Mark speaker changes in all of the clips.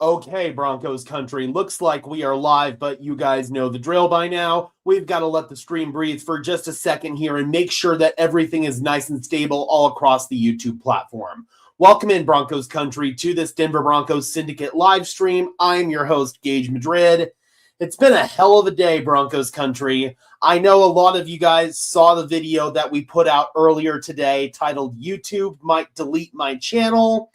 Speaker 1: Okay, Broncos country, looks like we are live, but you guys know the drill by now. We've got to let the stream breathe for just a second here and make sure that everything is nice and stable all across the YouTube platform. Welcome in, Broncos country, to this Denver Broncos Syndicate live stream. I'm your host, Gage Madrid. It's been a hell of a day, Broncos country. I know a lot of you guys saw the video that we put out earlier today titled YouTube Might Delete My Channel.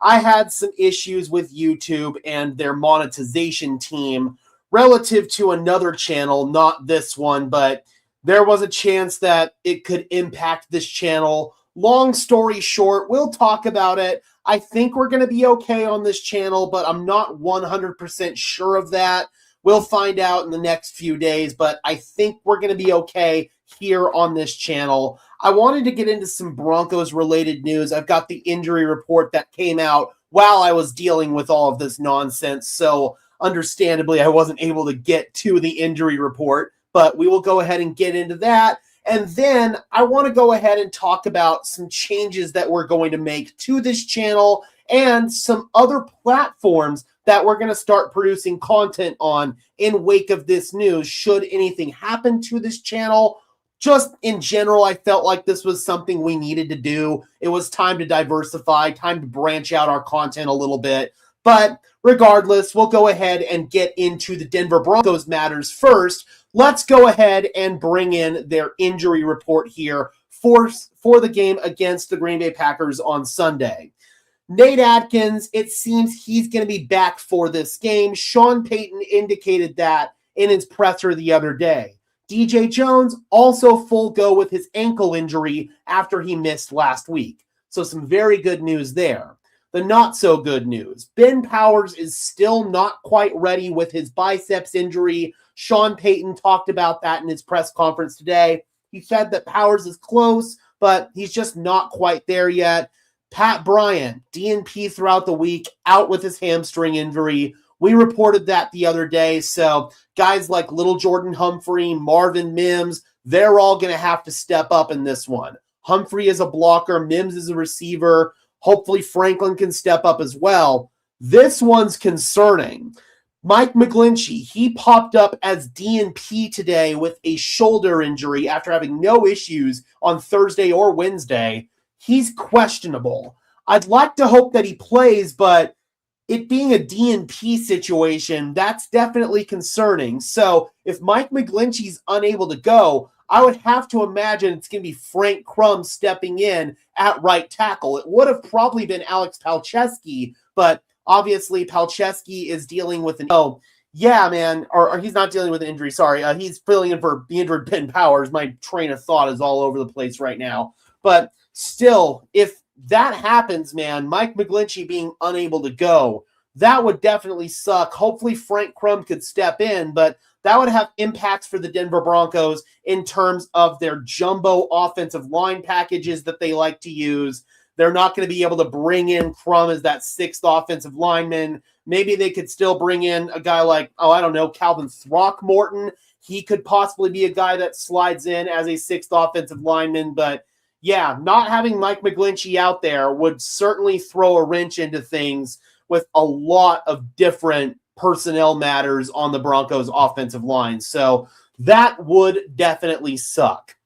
Speaker 1: I had some issues with YouTube and their monetization team relative to another channel, not this one, but there was a chance that it could impact this channel. Long story short, we'll talk about it. I think we're going to be okay on this channel, but I'm not 100% sure of that. We'll find out in the next few days, but I think we're going to be okay here on this channel. I wanted to get into some Broncos-related news. I've got the injury report that came out while I was dealing with all of this nonsense, so understandably, I wasn't able to get to the injury report, but we will go ahead and get into that. And then I want to go ahead and talk about some changes that we're going to make to this channel and some other platforms that we're going to start producing content on in wake of this news. Should anything happen to this channel, just in general, I felt like this was something we needed to do. It was time to diversify, time to branch out our content a little bit. But regardless, we'll go ahead and get into the Denver Broncos matters first. Let's go ahead and bring in their injury report here for the game against the Green Bay Packers on Sunday. Nate Atkins, it seems he's going to be back for this game. Sean Payton indicated that in his presser the other day. DJ Jones also full go with his ankle injury after he missed last week. So some very good news there. The not so good news. Ben Powers is still not quite ready with his biceps injury. Sean Payton talked about that in his press conference today. He said that Powers is close, but he's just not quite there yet. Pat Bryant, DNP throughout the week, out with his hamstring injury. We reported that the other day. So guys like Little Jordan Humphrey, Marvin Mims, they're all going to have to step up in this one. Humphrey is a blocker. Mims is a receiver. Hopefully Franklin can step up as well. This one's concerning. Mike McGlinchey, he popped up as DNP today with a shoulder injury after having no issues on Thursday or Wednesday. He's questionable. I'd like to hope that he plays, but it being a DNP situation, that's definitely concerning. So if Mike McGlinchey's unable to go, I would have to imagine it's going to be Frank Crum stepping in at right tackle. It would have probably been Alex Palczewski, but obviously Palczewski is dealing with or he's not dealing with an injury, sorry. He's filling in for the injured Ben Powers. My train of thought is all over the place right now. But still, if that happens, man, Mike McGlinchey being unable to go, that would definitely suck. Hopefully Frank Crum could step in, but that would have impacts for the Denver Broncos in terms of their jumbo offensive line packages that they like to use. They're not going to be able to bring in Crum as that sixth offensive lineman. Maybe they could still bring in a guy like, Calvin Throckmorton. He could possibly be a guy that slides in as a sixth offensive lineman, but yeah, not having Mike McGlinchey out there would certainly throw a wrench into things with a lot of different personnel matters on the Broncos offensive line. So that would definitely suck.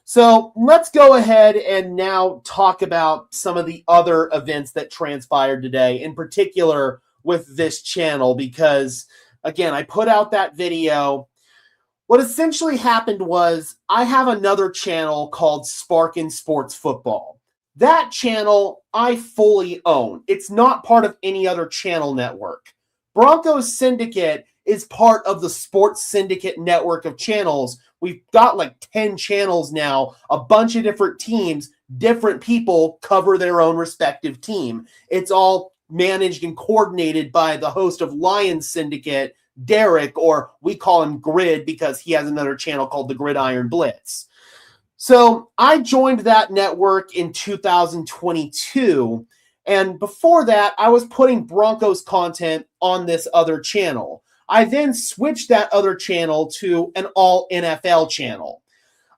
Speaker 1: So let's go ahead and now talk about some of the other events that transpired today, in particular with this channel, because again, I put out that video. What essentially happened was I have another channel called Sparkin Sports Football. That channel I fully own. It's not part of any other channel network. Broncos Syndicate is part of the Sports Syndicate network of channels. We've got like 10 channels now, a bunch of different teams, different people cover their own respective team. It's all managed and coordinated by the host of Lions Syndicate, Derek, or we call him Grid because he has another channel called the Gridiron Blitz. So I joined that network in 2022, and before that, I was putting Broncos content on this other channel. I then switched that other channel to an all NFL channel.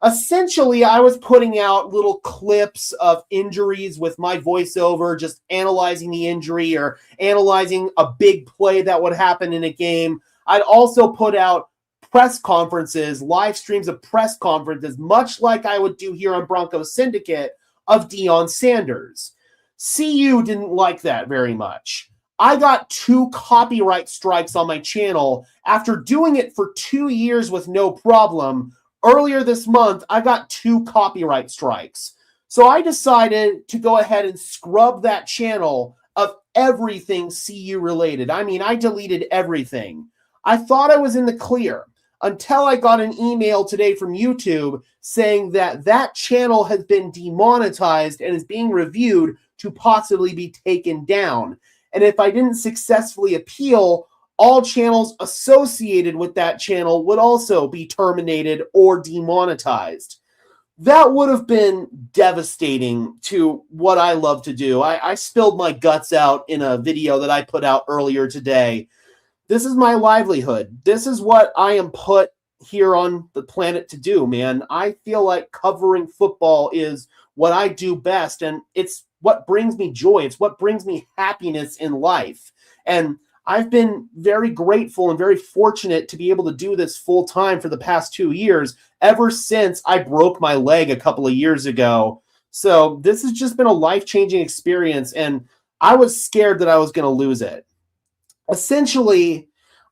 Speaker 1: Essentially, I was putting out little clips of injuries with my voiceover, just analyzing the injury or analyzing a big play that would happen in a game. I'd also put out press conferences, live streams of press conferences, much like I would do here on Broncos Syndicate, of Deion Sanders. CU didn't like that very much. I got 2 copyright strikes on my channel after doing it for 2 years with no problem. Earlier this month, I got 2 copyright strikes. So I decided to go ahead and scrub that channel of everything CU related. I mean, I deleted everything. I thought I was in the clear until I got an email today from YouTube saying that that channel has been demonetized and is being reviewed to possibly be taken down. And if I didn't successfully appeal, all channels associated with that channel would also be terminated or demonetized. That would have been devastating to what I love to do. I spilled my guts out in a video that I put out earlier today. This is my livelihood. This is what I am put here on the planet to do, man. I feel like covering football is what I do best, and it's what brings me joy. It's what brings me happiness in life. And I've been very grateful and very fortunate to be able to do this full time for the past 2 years, ever since I broke my leg a couple of years ago. So this has just been a life-changing experience, and I was scared that I was going to lose it. Essentially,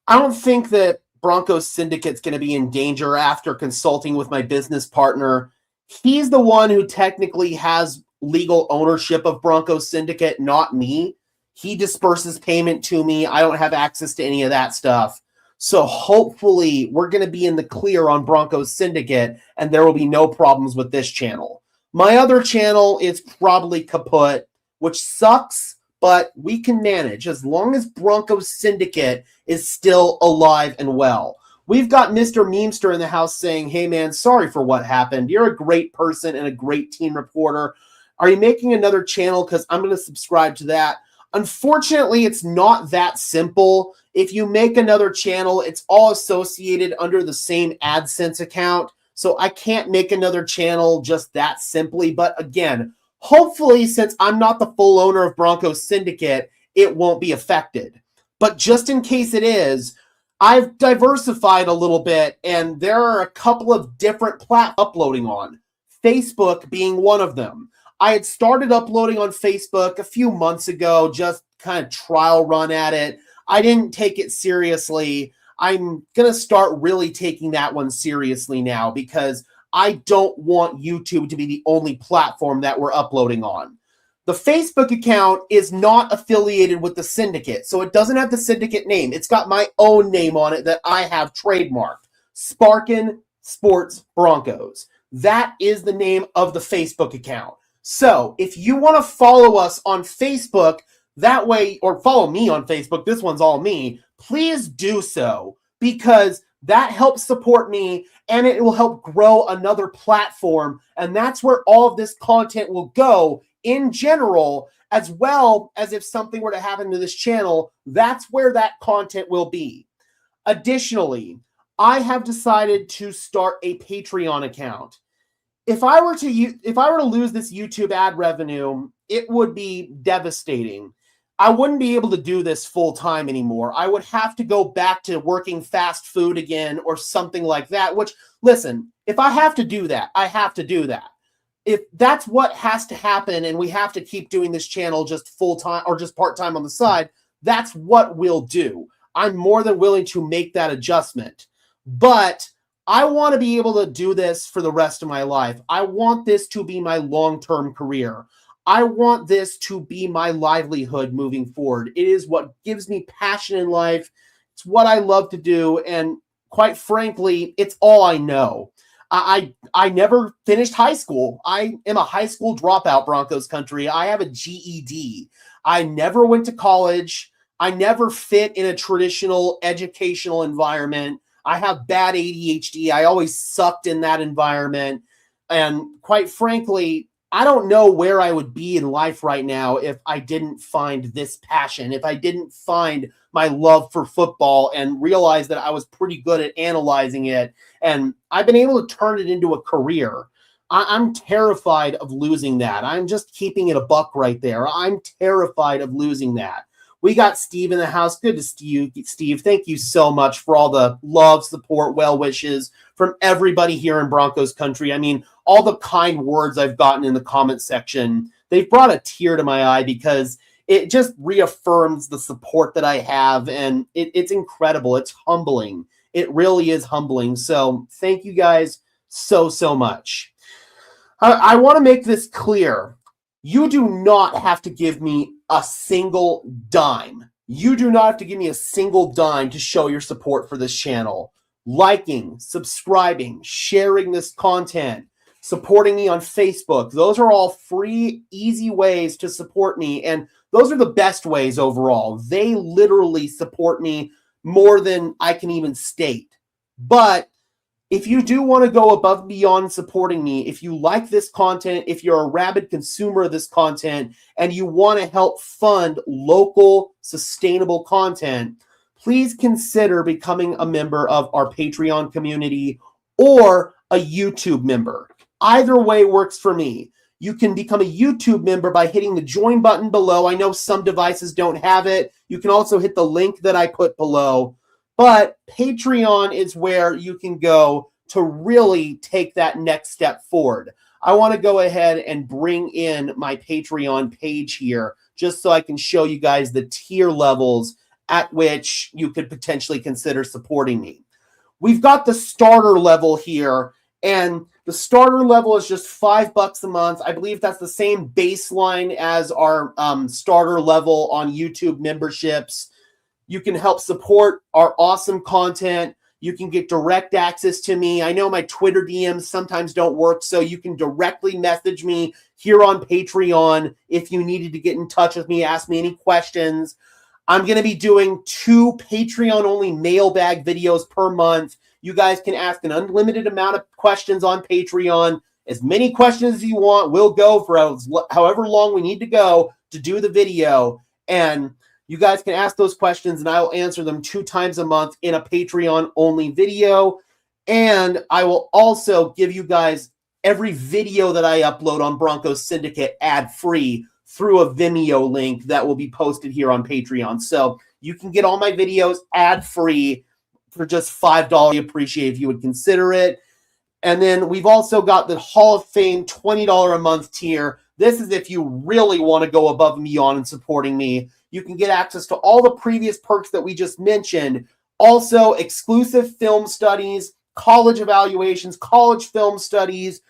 Speaker 1: I don't think that Broncos Syndicate's going to be in danger after consulting with my business partner. He's the one who technically has legal ownership of Broncos Syndicate, not me. He disperses payment to me. I don't have access to any of that stuff. So hopefully we're going to be in the clear on Broncos Syndicate, and there will be no problems with this channel. My other channel is probably kaput, which sucks, but we can manage as long as Broncos Syndicate is still alive and well. We've got Mr. Memester in the house saying, hey, man, sorry for what happened. You're a great person and a great team reporter. Are you making another channel? Because I'm going to subscribe to that. Unfortunately, it's not that simple. If you make another channel, it's all associated under the same AdSense account. So I can't make another channel just that simply. But again, hopefully, since I'm not the full owner of Broncos Syndicate, it won't be affected. But just in case it is, I've diversified a little bit, and there are a couple of different platforms uploading on, Facebook being one of them. I had started uploading on Facebook a few months ago, just kind of trial run at it. I didn't take it seriously. I'm going to start really taking that one seriously now because I don't want YouTube to be the only platform that we're uploading on. The Facebook account is not affiliated with the Syndicate, so it doesn't have the Syndicate name. It's got my own name on it that I have trademarked, Sparkin Sports Broncos. That is the name of the Facebook account. So if you want to follow us on Facebook that way, or follow me on Facebook, this one's all me, please do so, because that helps support me and it will help grow another platform. And that's where all of this content will go in general, as well as if something were to happen to this channel, that's where that content will be. Additionally, I have decided to start a Patreon account. If I were to lose this YouTube ad revenue, it would be devastating. I wouldn't be able to do this full time anymore. I would have to go back to working fast food again or something like that, which, listen, if I have to do that, I have to do that. If that's what has to happen and we have to keep doing this channel just full time or just part time on the side, that's what we'll do. I'm more than willing to make that adjustment. But I want to be able to do this for the rest of my life. I want this to be my long-term career. I want this to be my livelihood moving forward. It is what gives me passion in life. It's what I love to do. And quite frankly, it's all I know. I never finished high school. I am a high school dropout, Broncos country. I have a GED. I never went to college. I never fit in a traditional educational environment. I have bad ADHD. I always sucked in that environment. And quite frankly, I don't know where I would be in life right now if I didn't find this passion, if I didn't find my love for football and realize that I was pretty good at analyzing it. And I've been able to turn it into a career. I'm terrified of losing that. I'm just keeping it a buck right there. I'm terrified of losing that. We got Steve in the house. Good to see you, Steve. Thank you so much for all the love, support, well wishes from everybody here in Broncos country. I mean, all the kind words I've gotten in the comment section, they've brought a tear to my eye because it just reaffirms the support that I have, and it's incredible. It's humbling. It really is humbling. So thank you guys so much. I want to make this clear. You do not have to give me a single dime. You do not have to give me a single dime to show your support for this channel. Liking, subscribing, sharing this content, supporting me on Facebook. Those are all free, easy ways to support me. And those are the best ways overall. They literally support me more than I can even state. But if you do want to go above and beyond supporting me, if you like this content, if you're a rabid consumer of this content, and you want to help fund local, sustainable content, please consider becoming a member of our Patreon community or a YouTube member. Either way works for me. You can become a YouTube member by hitting the join button below. I know some devices don't have it. You can also hit the link that I put below. But Patreon is where you can go to really take that next step forward. I want to go ahead and bring in my Patreon page here just so I can show you guys the tier levels at which you could potentially consider supporting me. We've got the starter level here, and the starter level is just $5 a month. I believe that's the same baseline as our starter level on YouTube memberships. You can help support our awesome content. You can get direct access to me. I know my Twitter DMs sometimes don't work, so you can directly message me here on Patreon if you needed to get in touch with me, ask me any questions. I'm going to be doing 2 Patreon-only mailbag videos per month. You guys can ask an unlimited amount of questions on Patreon. As many questions as you want. We'll go for however long we need to go to do the video. And you guys can ask those questions, and I will answer them 2 times a month in a Patreon-only video. And I will also give you guys every video that I upload on Broncos Syndicate ad-free through a Vimeo link that will be posted here on Patreon. So you can get all my videos ad-free for just $5. I appreciate if you would consider it. And then we've also got the Hall of Fame $20 a month tier. This is if you really want to go above and beyond in supporting me. You can get access to all the previous perks that we just mentioned. Also, exclusive film studies, college evaluations, college film studies,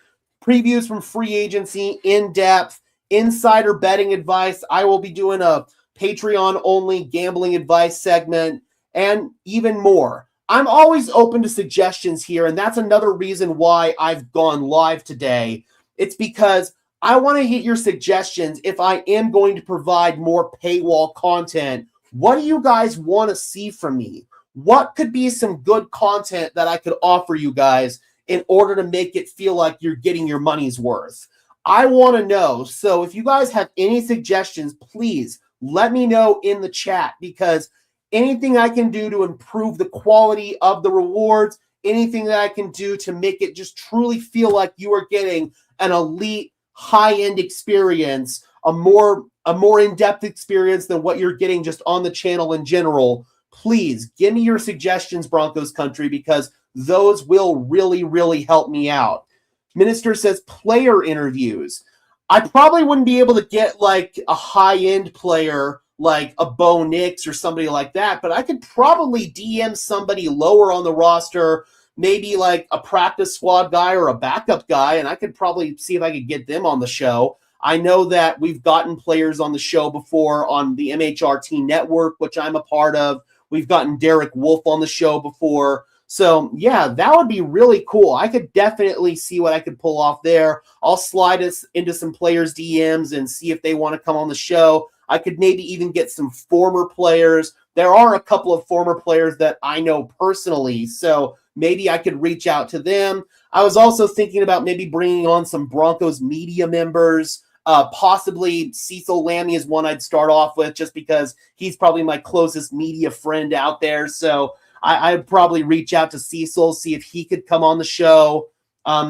Speaker 1: previews from free agency, in-depth, insider betting advice. I will be doing a Patreon-only gambling advice segment, and even more. I'm always open to suggestions here, and that's another reason why I've gone live today. It's because I want to get your suggestions if I am going to provide more paywall content. What do you guys want to see from me? What could be some good content that I could offer you guys in order to make it feel like you're getting your money's worth? I want to know. So if you guys have any suggestions, please let me know in the chat, because anything I can do to improve the quality of the rewards, anything that I can do to make it just truly feel like you are getting an elite, high-end experience, a more in-depth experience than what you're getting just on the channel in general, please give me your suggestions, Broncos country, because those will really, really help me out. Minister says player interviews. I probably wouldn't be able to get like a high-end player like a Bo Nix or somebody like that, but I could probably DM somebody lower on the roster, maybe like a practice squad guy or a backup guy, and I could probably see if I could get them on the show. I know that we've gotten players on the show before on the MHRT network, which I'm a part of. We've gotten Derek Wolf on the show before. So, yeah, that would be really cool. I could definitely see what I could pull off there. I'll slide us into some players' DMs and see if they want to come on the show. I could maybe even get some former players. There are a couple of former players that I know personally, so maybe I could reach out to them. I was also thinking about maybe bringing on some Broncos media members. Possibly Cecil Lammy is one I'd start off with just because he's probably my closest media friend out there. So I'd probably reach out to Cecil, see if he could come on the show.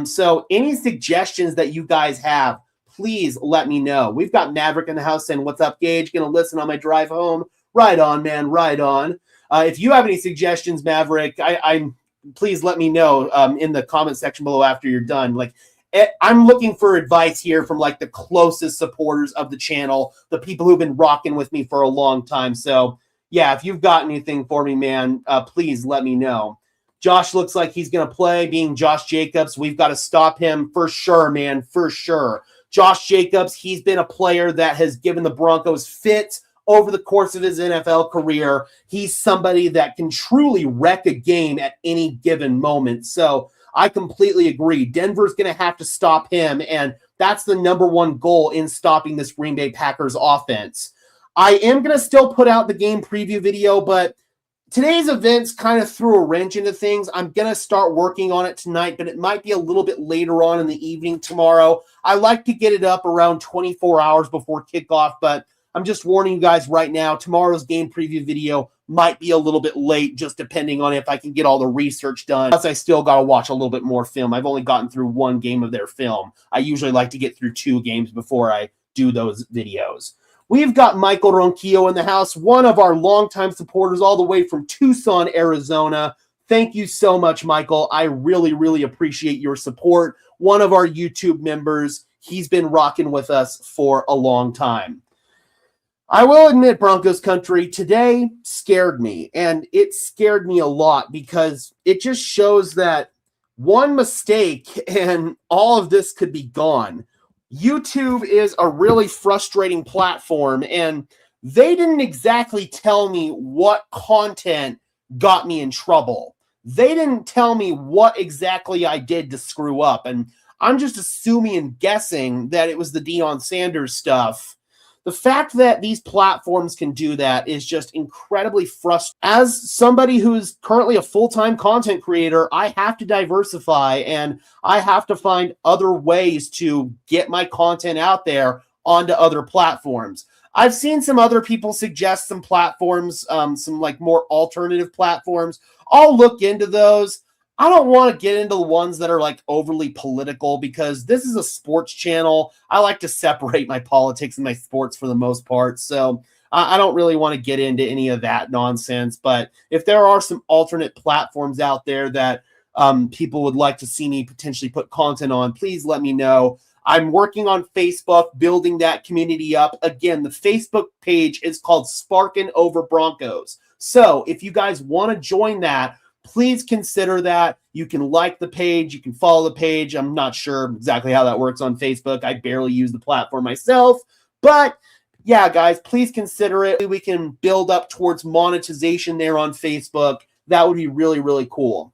Speaker 1: So any suggestions that you guys have, please let me know. We've got Maverick in the house saying, "What's up, Gage? Gonna listen on my drive home." Right on, man. Right on. If you have any suggestions, Maverick, I'm please let me know in the comment section below after you're done. Like, I'm looking for advice here from like the closest supporters of the channel, the people who've been rocking with me for a long time. So yeah, if you've got anything for me, man, please let me know. Josh looks like he's going to play. Being Josh Jacobs, we've got to stop him for sure, man, for sure. Josh Jacobs, he's been a player that has given the Broncos fits over the course of his NFL career. He's somebody that can truly wreck a game at any given moment. So I completely agree. Denver's going to have to stop him, and that's the number one goal in stopping this Green Bay Packers offense. I am going to still put out the game preview video, but today's events kind of threw a wrench into things. I'm going to start working on it tonight, but it might be a little bit later on in the evening tomorrow. I like to get it up around 24 hours before kickoff, but I'm just warning you guys right now, tomorrow's game preview video might be a little bit late, just depending on if I can get all the research done. Plus, I still got to watch a little bit more film. I've only gotten through one game of their film. I usually like to get through 2 games before I do those videos. We've got Michael Ronquillo in the house, one of our longtime supporters all the way from Tucson, Arizona. Thank you so much, Michael. I really, really appreciate your support. One of our YouTube members. He's been rocking with us for a long time. I will admit, Broncos country, today scared me, and it scared me a lot because it just shows that one mistake and all of this could be gone. YouTube is a really frustrating platform, and they didn't exactly tell me what content got me in trouble. They didn't tell me what exactly I did to screw up, and I'm just assuming and guessing that it was the Deion Sanders stuff. The fact that these platforms can do that is just incredibly frustrating. As somebody who's currently a full-time content creator, I have to diversify and I have to find other ways to get my content out there onto other platforms. I've seen some other people suggest some platforms, some like more alternative platforms. I'll look into those. I don't want to get into the ones that are like overly political because this is a sports channel. I like to separate my politics and my sports for the most part. So I don't really want to get into any of that nonsense. But if there are some alternate platforms out there that people would like to see me potentially put content on, please let me know. I'm working on Facebook, building that community up. Again, the Facebook page is called Sparkin' Over Broncos. So if you guys want to join that, please consider that. You can like the page. You can follow the page. I'm not sure exactly how that works on Facebook. I barely use the platform myself. But yeah, guys, please consider it. We can build up towards monetization there on Facebook. That would be really, really cool.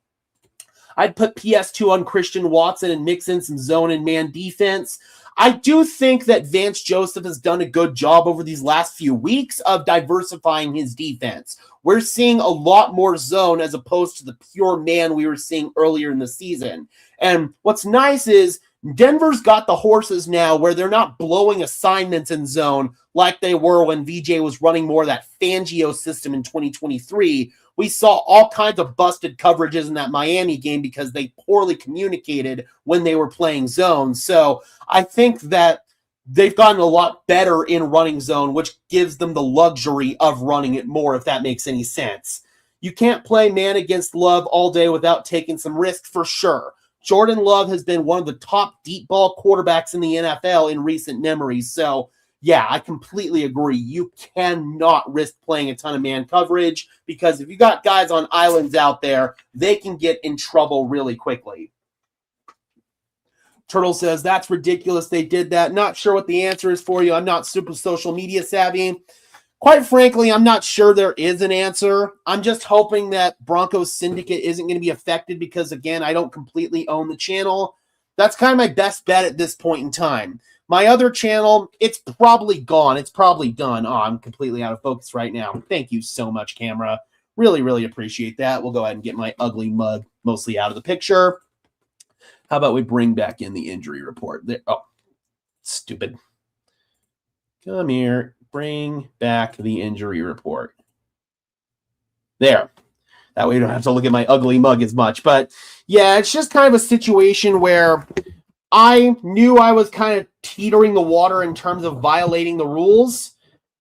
Speaker 1: I'd put PS2 on Christian Watson and mix in some zone and man defense. I do think that Vance Joseph has done a good job over these last few weeks of diversifying his defense. We're seeing a lot more zone as opposed to the pure man we were seeing earlier in the season. And what's nice is Denver's got the horses now where they're not blowing assignments in zone like they were when VJ was running more of that Fangio system in 2023. We saw all kinds of busted coverages in that Miami game because they poorly communicated when they were playing zone. So I think that they've gotten a lot better in running zone, which gives them the luxury of running it more, if that makes any sense. You can't play man against Love all day without taking some risks for sure. Jordan Love has been one of the top deep ball quarterbacks in the NFL in recent memory. So yeah, I completely agree. You cannot risk playing a ton of man coverage because if you got guys on islands out there, they can get in trouble really quickly. Turtle says, that's ridiculous. They did that. Not sure what the answer is for you. I'm not super social media savvy. Quite frankly, I'm not sure there is an answer. I'm just hoping that Broncos Syndicate isn't going to be affected because, again, I don't completely own the channel. That's kind of my best bet at this point in time. My other channel, it's probably gone. It's probably done. Oh, I'm completely out of focus right now. Thank you so much, camera. Really, really appreciate that. We'll go ahead and get my ugly mug mostly out of the picture. How about we bring back in the injury report? There, oh, stupid. Come here. Bring back the injury report. There. That way you don't have to look at my ugly mug as much. But yeah, it's just kind of a situation where I knew I was kind of teetering the water in terms of violating the rules.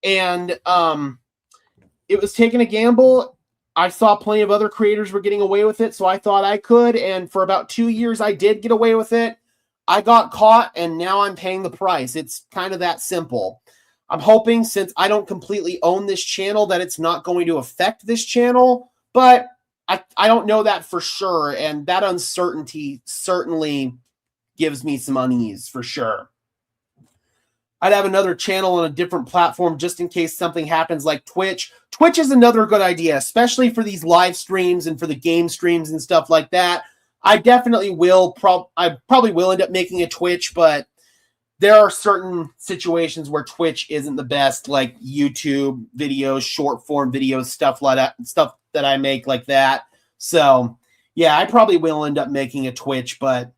Speaker 1: And it was taking a gamble. I saw plenty of other creators were getting away with it, so I thought I could. And for about 2 years, I did get away with it. I got caught, and now I'm paying the price. It's kind of that simple. I'm hoping, since I don't completely own this channel, that it's not going to affect this channel. But I don't know that for sure, and that uncertainty certainly gives me some unease for sure. I'd have another channel on a different platform just in case something happens like Twitch. Twitch is another good idea, especially for these live streams and for the game streams and stuff like that. I definitely will. I probably will end up making a Twitch, but there are certain situations where Twitch isn't the best, like YouTube videos, short form videos, stuff like that, stuff that I make like that. So yeah, I probably will end up making a Twitch, but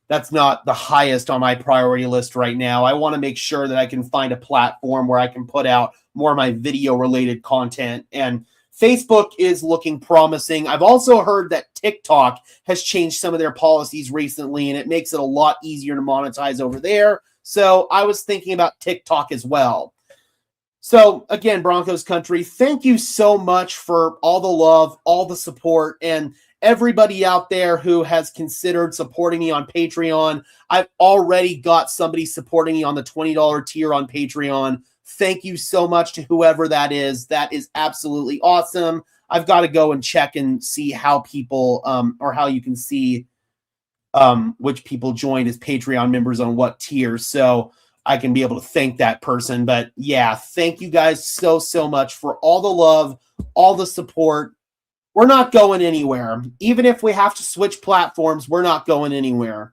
Speaker 1: that's not the highest on my priority list right now. I want to make sure that I can find a platform where I can put out more of my video related content, and Facebook is looking promising. I've also heard that TikTok has changed some of their policies recently, and it makes it a lot easier to monetize over there. So I was thinking about TikTok as well. So again, Broncos country, thank you so much for all the love, all the support, and everybody out there who has considered supporting me on Patreon. I've already got somebody supporting me on the $20 tier on Patreon. Thank you so much to whoever that is. That is absolutely awesome. I've got to go and check and see how people, or how you can see which people joined as Patreon members on what tier, so I can be able to thank that person. But yeah, thank you guys so much for all the love, all the support. We're not going anywhere. Even if we have to switch platforms, we're not going anywhere.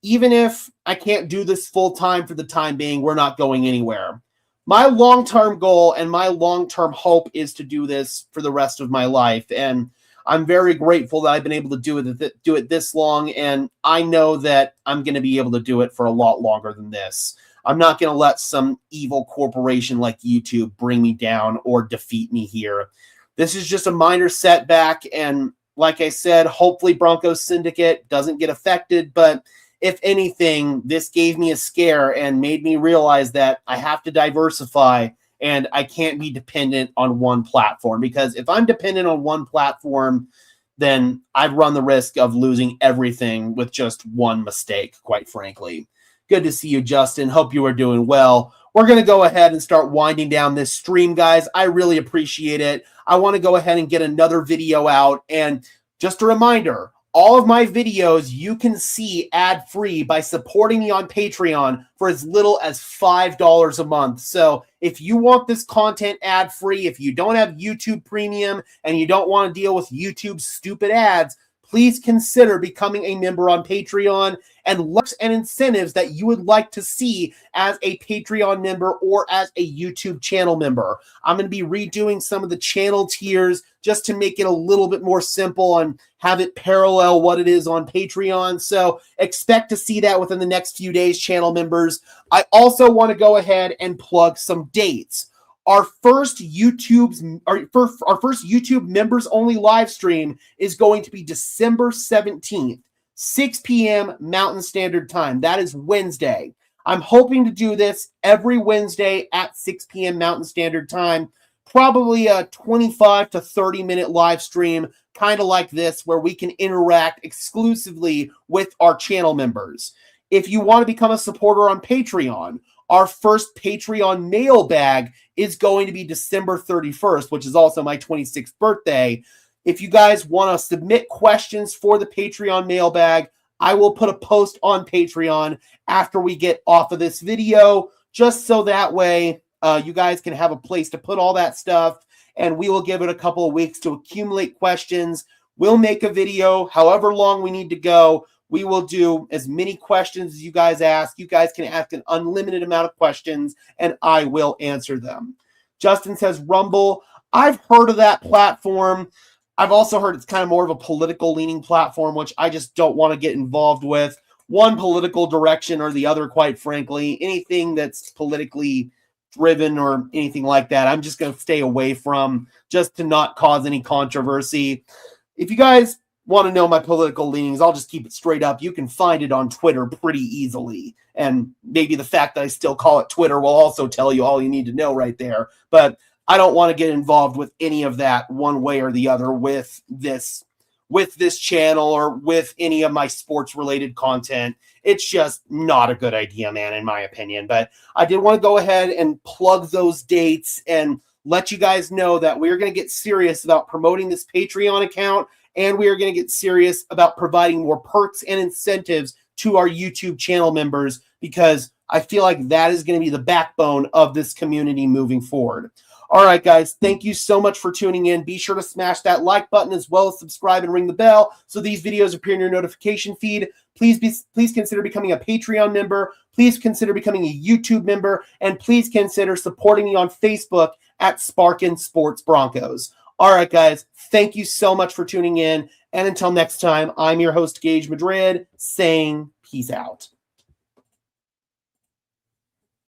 Speaker 1: Even if I can't do this full time for the time being, we're not going anywhere. My long-term goal and my long-term hope is to do this for the rest of my life. And I'm very grateful that I've been able to do it this long. And I know that I'm going to be able to do it for a lot longer than this. I'm not going to let some evil corporation like YouTube bring me down or defeat me here. This is just a minor setback, and like I said, hopefully Broncos Syndicate doesn't get affected, but if anything, this gave me a scare and made me realize that I have to diversify, and I can't be dependent on one platform, because if I'm dependent on one platform, then I'd run the risk of losing everything with just one mistake, quite frankly. Good to see you, Justin. Hope you are doing well. We're going to go ahead and start winding down this stream, guys. I really appreciate it. I want to go ahead and get another video out. And just a reminder, all of my videos you can see ad-free by supporting me on Patreon for as little as $5 a month. So if you want this content ad-free, if you don't have YouTube Premium and you don't want to deal with YouTube's stupid ads, please consider becoming a member on Patreon, and looks and incentives that you would like to see as a Patreon member or as a YouTube channel member. I'm going to be redoing some of the channel tiers just to make it a little bit more simple and have it parallel what it is on Patreon. So expect to see that within the next few days, channel members. I also want to go ahead and plug some dates. Our first YouTube members only live stream is going to be December 17th. 6 p.m. Mountain Standard Time. That is Wednesday. I'm hoping to do this every Wednesday at 6 p.m. Mountain Standard Time. Probably a 25 to 30-minute live stream, kind of like this, where we can interact exclusively with our channel members. If you want to become a supporter on Patreon, our first Patreon mailbag is going to be December 31st, which is also my 26th birthday. If you guys want to submit questions for the Patreon mailbag, I will put a post on Patreon after we get off of this video, just so that way you guys can have a place to put all that stuff, and we will give it a couple of weeks to accumulate questions. We'll make a video however long we need to go. We will do as many questions as you guys ask. You guys can ask an unlimited amount of questions, and I will answer them. Justin says Rumble. I've heard of that platform. I've also heard it's kind of more of a political leaning platform, which I just don't want to get involved with. one political direction or the other, quite frankly. Anything that's politically driven or anything like that, I'm just going to stay away from, just to not cause any controversy. If you guys want to know my political leanings, I'll just keep it straight up. You can find it on Twitter pretty easily. And maybe the fact that I still call it Twitter will also tell you all you need to know right there. But I don't want to get involved with any of that one way or the other with this channel or with any of my sports related content. It's just not a good idea, man, in my opinion. But I did want to go ahead and plug those dates and let you guys know that we're going to get serious about promoting this Patreon account, and we are going to get serious about providing more perks and incentives to our YouTube channel members, because I feel like that is going to be the backbone of this community moving forward. All right, guys, thank you so much for tuning in. Be sure to smash that like button as well as subscribe and ring the bell so these videos appear in your notification feed. Please consider becoming a Patreon member. Please consider becoming a YouTube member. And please consider supporting me on Facebook at Sparkin Sports Broncos. All right, guys, thank you so much for tuning in. And until next time, I'm your host, Gage Madrid, saying peace out.